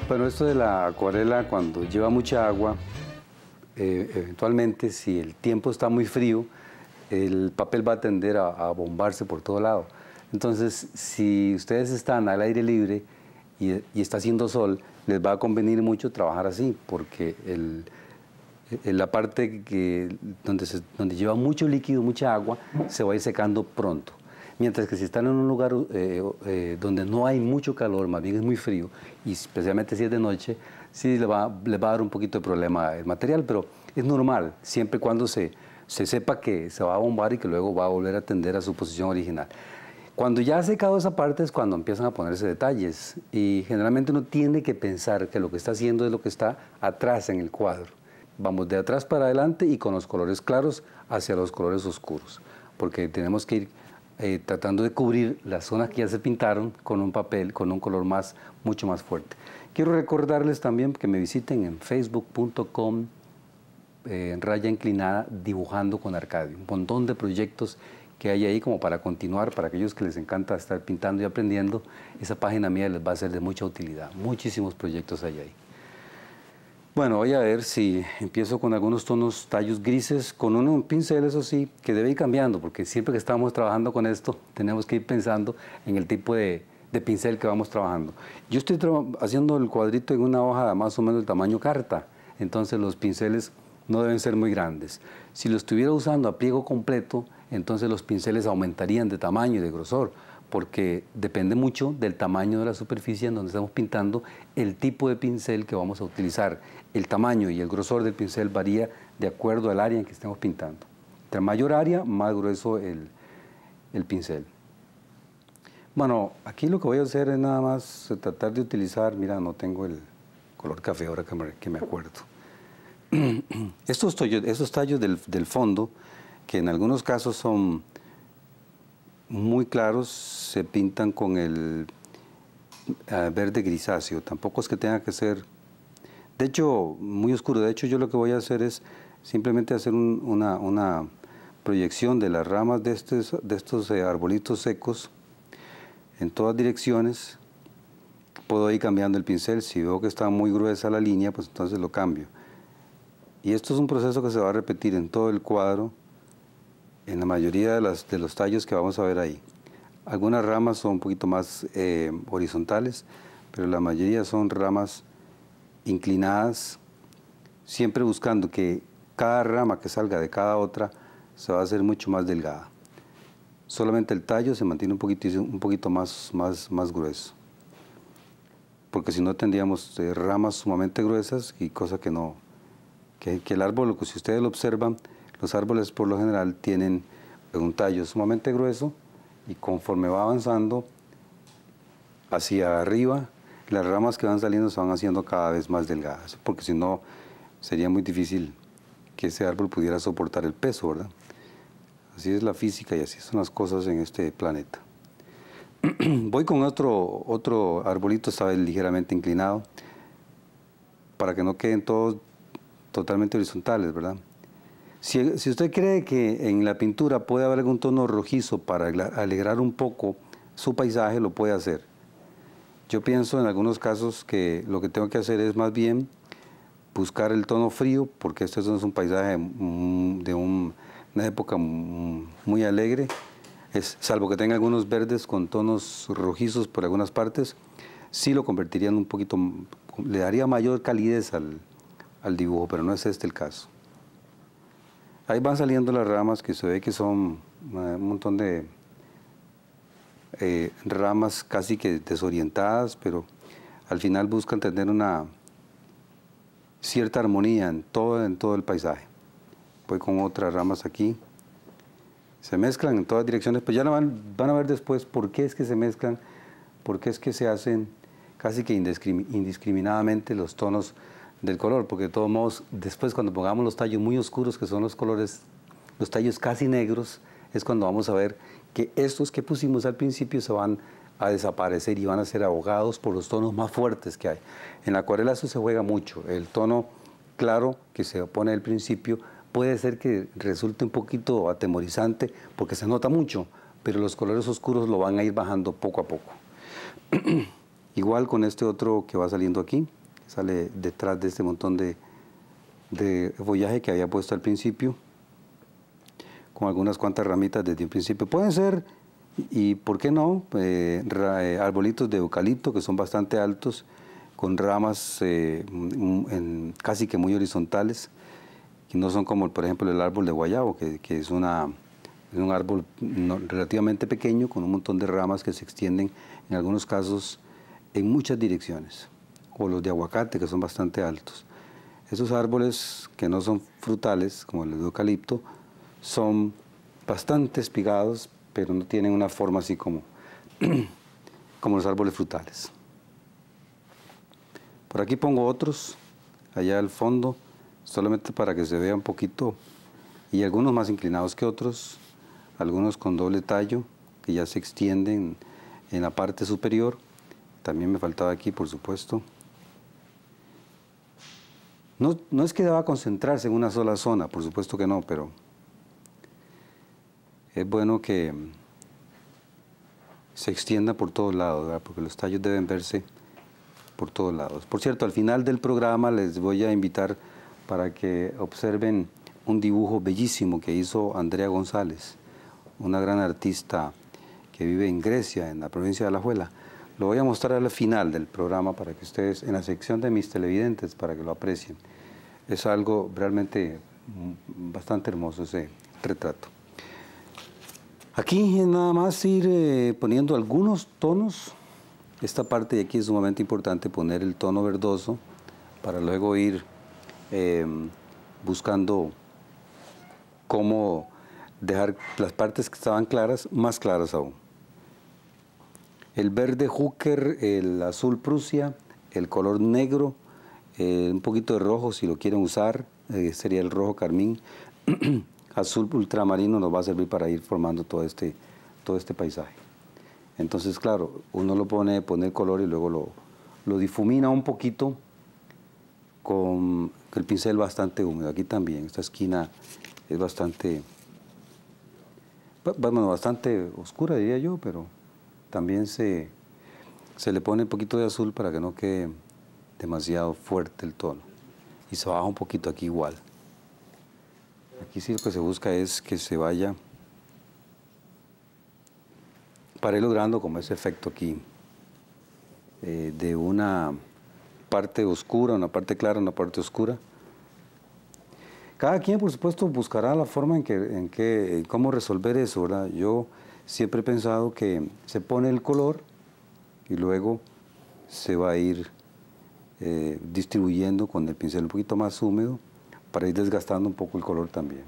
Bueno, esto de la acuarela, cuando lleva mucha agua, eventualmente, si el tiempo está muy frío, el papel va a tender a bombarse por todo lado. Entonces, si ustedes están al aire libre y está haciendo sol, les va a convenir mucho trabajar así, porque la parte donde lleva mucho líquido, mucha agua, se va a ir secando pronto. Mientras que si están en un lugar donde no hay mucho calor, más bien es muy frío, y especialmente si es de noche, sí les va a dar un poquito de problema el material, pero es normal, siempre y cuando se sepa que se va a bombar y que luego va a volver a tender a su posición original. Cuando ya ha secado esa parte es cuando empiezan a ponerse detalles, y generalmente uno tiene que pensar que lo que está haciendo es lo que está atrás en el cuadro. Vamos de atrás para adelante y con los colores claros hacia los colores oscuros, porque tenemos que ir tratando de cubrir las zonas que ya se pintaron con un papel, con un color mucho más fuerte. Quiero recordarles también que me visiten en facebook.com raya inclinada dibujando con Arcadio. Un montón de proyectos que hay ahí como para continuar, para aquellos que les encanta estar pintando y aprendiendo. Esa página mía les va a ser de mucha utilidad. Muchísimos proyectos hay ahí. Bueno, voy a ver si empiezo con algunos tonos, tallos grises, con un pincel, eso sí, que debe ir cambiando, porque siempre que estamos trabajando con esto, tenemos que ir pensando en el tipo de pincel que vamos trabajando. Yo estoy haciendo el cuadrito en una hoja más o menos del tamaño carta, entonces los pinceles no deben ser muy grandes. Si lo estuviera usando a pliego completo, entonces los pinceles aumentarían de tamaño y de grosor, porque depende mucho del tamaño de la superficie en donde estamos pintando, el tipo de pincel que vamos a utilizar. El tamaño y el grosor del pincel varía de acuerdo al área en que estemos pintando. Entre mayor área, más grueso el pincel. Bueno, aquí lo que voy a hacer es nada más tratar de utilizar, mira, no tengo el color café ahora que me acuerdo. Estos tallos del fondo, que en algunos casos son muy claros, se pintan con el verde grisáceo. Tampoco es que tenga que ser, de hecho, muy oscuro. De hecho, yo lo que voy a hacer es simplemente hacer una proyección de las ramas de estos arbolitos secos en todas direcciones. Puedo ir cambiando el pincel. Si veo que está muy gruesa la línea, pues entonces lo cambio. Y esto es un proceso que se va a repetir en todo el cuadro, en la mayoría de los tallos que vamos a ver ahí. Algunas ramas son un poquito más horizontales, pero la mayoría son ramas inclinadas, siempre buscando que cada rama que salga de cada otra se va a hacer mucho más delgada. Solamente el tallo se mantiene un poquito más grueso, porque si no tendríamos ramas sumamente gruesas y cosa que no, que el árbol, si ustedes lo observan, los árboles por lo general tienen un tallo sumamente grueso y conforme va avanzando hacia arriba, las ramas que van saliendo se van haciendo cada vez más delgadas, porque si no sería muy difícil que ese árbol pudiera soportar el peso, ¿verdad? Así es la física y así son las cosas en este planeta. Voy con otro arbolito, esta vez ligeramente inclinado, para que no queden todos totalmente horizontales, ¿verdad? Si usted cree que en la pintura puede haber algún tono rojizo para alegrar un poco su paisaje, lo puede hacer. Yo pienso en algunos casos que lo que tengo que hacer es más bien buscar el tono frío, porque este no es un paisaje de una época muy alegre, salvo que tenga algunos verdes con tonos rojizos por algunas partes, sí lo convertirían un poquito, le daría mayor calidez al dibujo, pero no es este el caso. Ahí van saliendo las ramas que se ve que son un montón de ramas casi que desorientadas, pero al final buscan tener una cierta armonía en todo el paisaje. Voy con otras ramas aquí. Se mezclan en todas direcciones, pues ya van a ver después por qué es que se mezclan, por qué es que se hacen casi que indiscriminadamente los tonos del color, porque de todos modos, después cuando pongamos los tallos muy oscuros, que son los colores, los tallos casi negros, es cuando vamos a ver que estos que pusimos al principio se van a desaparecer y van a ser ahogados por los tonos más fuertes que hay. En la acuarela eso se juega mucho. El tono claro que se pone al principio puede ser que resulte un poquito atemorizante porque se nota mucho, pero los colores oscuros lo van a ir bajando poco a poco. Igual con este otro que va saliendo aquí, sale detrás de este montón de follaje que había puesto al principio, con algunas cuantas ramitas desde un principio. Pueden ser, y por qué no, arbolitos de eucalipto que son bastante altos, con ramas casi que muy horizontales, que no son como, por ejemplo, el árbol de guayabo, que es un árbol relativamente pequeño, con un montón de ramas que se extienden, en algunos casos, en muchas direcciones. O los de aguacate, que son bastante altos. Esos árboles que no son frutales, como el de eucalipto, son bastante espigados, pero no tienen una forma así como, como los árboles frutales. Por aquí pongo otros, allá al fondo, solamente para que se vea un poquito, y algunos más inclinados que otros, algunos con doble tallo, que ya se extienden en la parte superior. También me faltaba aquí, por supuesto. No es que deba concentrarse en una sola zona, por supuesto que no, pero es bueno que se extienda por todos lados, ¿verdad? Porque los tallos deben verse por todos lados. Por cierto, al final del programa les voy a invitar para que observen un dibujo bellísimo que hizo Andrea González, una gran artista que vive en Grecia, en la provincia de Alajuela. Lo voy a mostrar al final del programa para que ustedes, en la sección de mis televidentes, para que lo aprecien. Es algo realmente bastante hermoso ese retrato. Aquí nada más ir poniendo algunos tonos. Esta parte de aquí es sumamente importante, poner el tono verdoso para luego ir buscando cómo dejar las partes que estaban claras más claras aún. El verde Hooker, el azul Prusia, el color negro, un poquito de rojo si lo quieren usar, sería el rojo carmín. Azul ultramarino nos va a servir para ir formando todo este paisaje. Entonces, claro, uno lo pone el color y luego lo difumina un poquito con el pincel bastante húmedo. Aquí también, esta esquina es bastante oscura, diría yo, pero también se le pone un poquito de azul para que no quede demasiado fuerte el tono. Y se baja un poquito aquí igual. Aquí sí lo que se busca es que se vaya para ir logrando como ese efecto aquí de una parte oscura, una parte clara, una parte oscura. Cada quien, por supuesto, buscará la forma en cómo resolver eso, ¿verdad? Yo siempre he pensado que se pone el color y luego se va a ir distribuyendo con el pincel un poquito más húmedo para ir desgastando un poco el color también.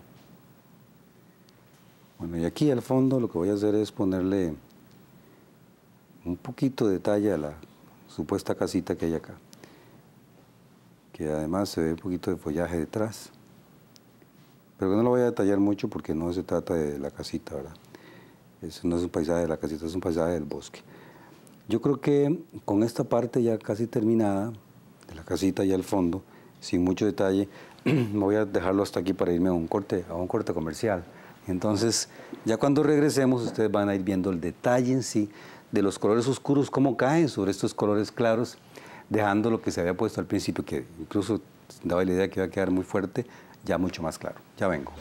Bueno, y aquí al fondo lo que voy a hacer es ponerle un poquito de detalle a la supuesta casita que hay acá, que además se ve un poquito de follaje detrás, pero que no lo voy a detallar mucho porque no se trata de la casita, ¿verdad? No es un paisaje de la casita, es un paisaje del bosque. Yo creo que con esta parte ya casi terminada, de la casita ya al fondo, sin mucho detalle, voy a dejarlo hasta aquí para irme a un corte comercial. Entonces, ya cuando regresemos, ustedes van a ir viendo el detalle en sí de los colores oscuros, cómo caen sobre estos colores claros, dejando lo que se había puesto al principio, que incluso daba la idea que iba a quedar muy fuerte, ya mucho más claro. Ya vengo.